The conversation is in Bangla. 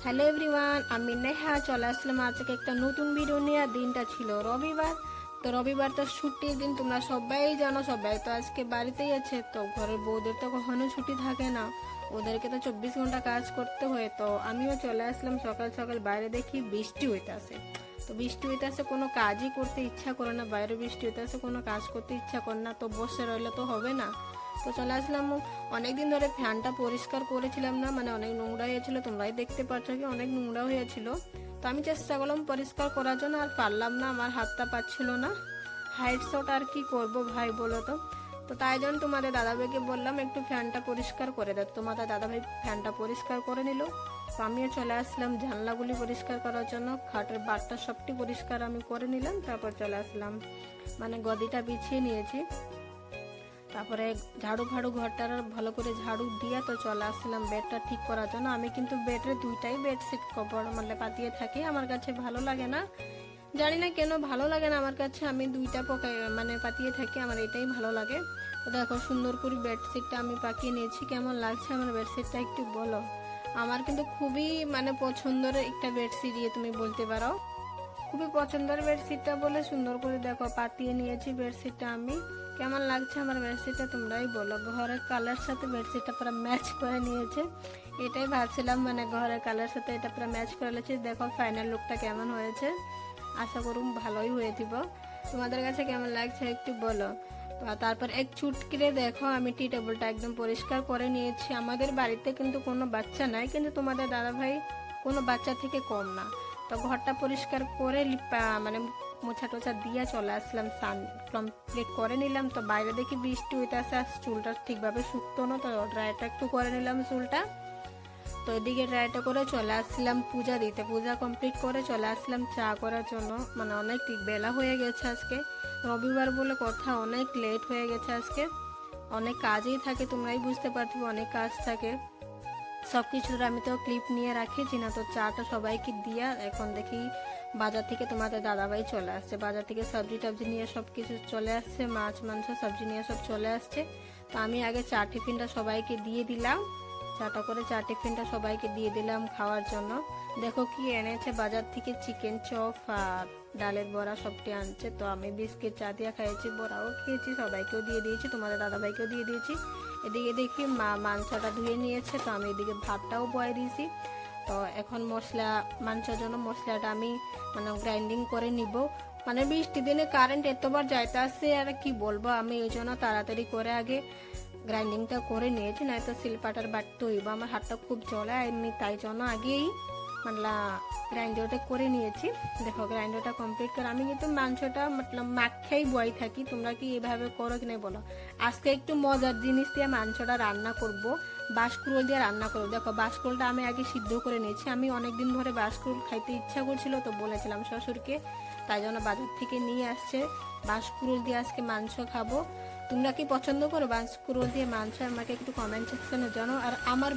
হ্যালো এভরিওয়ান, আমি নেহা চলে আসলাম আজকে একটা নতুন ভিডিও নিয়ে। দিনটা ছিল রবিবার। তো রবিবার তো ছুটির দিন, তোমরা সবাই জানো। সবাই তো আজকে বাড়িতেই আছে। তো ঘরের বউদের তো কখনো ছুটি থাকে না, ওদেরকে তো 24 ঘন্টা কাজ করতে হয়। তো আমিও চলে আসলাম সকাল সকাল। বাইরে দেখি বৃষ্টি হইতেছে। তো বৃষ্টি হইতেছে, কোনো কাজই করতে ইচ্ছা করে না। বাইরে বৃষ্টি হইতেছে, কোনো কাজ করতে ইচ্ছা করে না। তো বসে রইলে তো হবে না। তো চলে আসলাম। অনেকদিন ধরে ফ্যানটা পরিষ্কার করেছিলাম না, মানে অনেক নোংরা হয়েছিল। তোমরাই দেখতে পাচ্ছ কি অনেক নোংরা হয়েছিল। তো আমি চেষ্টা করলাম পরিষ্কার করার জন্য, আর পারলাম না, আমার হাতটা পাচ্ছিল না। হাইট শট আর কি করব ভাই বলো তো। তো তাই জন্য তোমাদের দাদাভাইকে বললাম একটু ফ্যানটা পরিষ্কার করে দাও। তোমাদের দাদাভাই ফ্যানটা পরিষ্কার করে নিল। তো আমিও চলে আসলাম জানলাগুলি পরিষ্কার করার জন্য। খাটের বারটা সবটি পরিষ্কার আমি করে নিলাম। তারপর চলে আসলাম, মানে গদিটা বিছিয়ে নিয়েছি। তারপরে ঝাড়ু ফাড়ু ঘরটার ভালো করে ঝাড়ু দিয়ে তো চলে আসলাম বেডটা ঠিক করার জন্য। আমি কিন্তু বেডের দুইটাই বেডশিট কভার মানে পাতিয়ে থাকি। আমার কাছে ভালো লাগে না, জানি না কেন ভালো লাগে না আমার কাছে। আমি দুইটা মানে পাতিয়ে থাকি, আমার এটাই ভালো লাগে। তো দেখো সুন্দর করে বেডশিটটা আমি পাকিয়ে নিয়েছি। কেমন লাগছে আমার বেডশিটটা একটু বলো। আমার কিন্তু খুবই মানে পছন্দের একটা বেডশিট দিয়ে তুমি বলতে পারো। খুবই পছন্দের বেডশিটটা বলে সুন্দর করে দেখো পাতিয়ে নিয়েছি বেডশিটটা আমি। কেমন লাগছে আমার বেডশিটটা তোমরাই বলো। ঘরের কালার সাথে বেডশিটটা পুরো ম্যাচ করে নিয়েছে। এটাই ভাবছিলাম, মানে ঘরের কালার সাথে এটা পুরো ম্যাচ করে নিয়েছে। দেখো ফাইনাল লুকটা কেমন হয়েছে, আশা করুন ভালোই হয়েছিল। তোমাদের কাছে কেমন লাগছে একটু বলো। তো তারপর এক চুটকিরে দেখো আমি টি টেবিলটা একদম পরিষ্কার করে নিয়েছি। আমাদের বাড়িতে কিন্তু কোনো বাচ্চা নাই, কিন্তু তোমাদের দাদাভাই কোনো বাচ্চা থেকে কম না। তো ঘরটা পরিষ্কার করে মানে মোছা টোছা দিয়ে চলে আসলাম, স্নান কমপ্লিট করে নিলাম। তো বাইরে দেখি বৃষ্টি হইতে আসে, আর চুলটা ঠিকভাবে শুকতো না। তো ড্রাইটা একটু করে নিলাম চুলটা। তো এদিকে ড্রাইটা করে চলে আসলাম পূজা দিতে। পূজা কমপ্লিট করে চলে আসলাম চা করার জন্য। মানে অনেক বেলা হয়ে গেছে আজকে, রবিবার বলে কথা, অনেক লেট হয়ে গেছে আজকে। অনেক কাজই থাকে, তোমরাই বুঝতে পারছো, অনেক কাজ থাকে। সব কিছুর আমি তো ক্লিপ নিয়ে রাখেছি না। তো চাটা সবাইকে দিয়া এখন দেখি বাজার থেকে তোমাদের দাদাভাই চলে আসছে। বাজার থেকে সবজি টবজি নিয়ে সব কিছু চলে আসছে, মাছ মাংস সবজি নিয়ে সব চলে আসছে। তো আমি আগে চা টিফিনটা সবাইকে দিয়ে দিলাম। চাটা করে চা টিফিনটা সবাইকে দিয়ে দিলাম খাওয়ার জন্য। দেখো কি এনেছে বাজার থেকে, চিকেন চপ আর ডালের বড়া সবটি আনছে। তো আমি বিস্কিট চা দিয়ে খাইছি, বড়াও খেয়েছি, সবাইকেও দিয়ে দিয়েছি, তোমাদের দাদাভাইকেও দিয়ে দিয়েছি। এদিকে দেখি মা মাংসটা ধুয়ে নিয়েছে। তো আমি এদিকে ভাতটাও বয়ে দিয়েছি। তো এখন মশলা, মাংসের জন্য মশলাটা আমি মানে গ্রাইন্ডিং করে নিব। মানে বৃষ্টি দিনে কারেন্ট এতবার যাইতে আসছে, আর কি বলবো। আমি এই জন্য তাড়াতাড়ি করে আগে গ্রাইন্ডিংটা করে নিয়েছি, নয়তো শিলপাটার বাটতে হইব। আমার হাতটা খুব জ্বলে, আমি তাই জন্য আগেই মানে গ্রাইন্ডারটা করে নিয়েছি। দেখো গ্রাইন্ডারটা কমপ্লিট করে আমি কিন্তু মাংসটা মতলব মাখাই বই থাকি। তোমরা কি এভাবে করো কি না বলো। আজকে একটু মজার জিনিস দিয়ে মাংসটা রান্না করব, বাঁশকুড়োল দিয়ে রান্না করবো। দেখো বাঁশকুড়োলটা আমি আগে সিদ্ধ করে নিয়েছি। আমি অনেকদিন ধরে বাঁশকুড়োল খাইতে ইচ্ছা করছিল, তো বলেছিলাম শ্বশুরকে, তাই জন্য বাজার থেকে নিয়ে আসছে। বাঁশকুড়োল দিয়ে আজকে মাংস খাবো। তোমরা কি পছন্দ করো বাঁশকুড়োল দিয়ে মাংস? আমাকে একটু কমেন্ট সেকশনে জানাও। আর আমার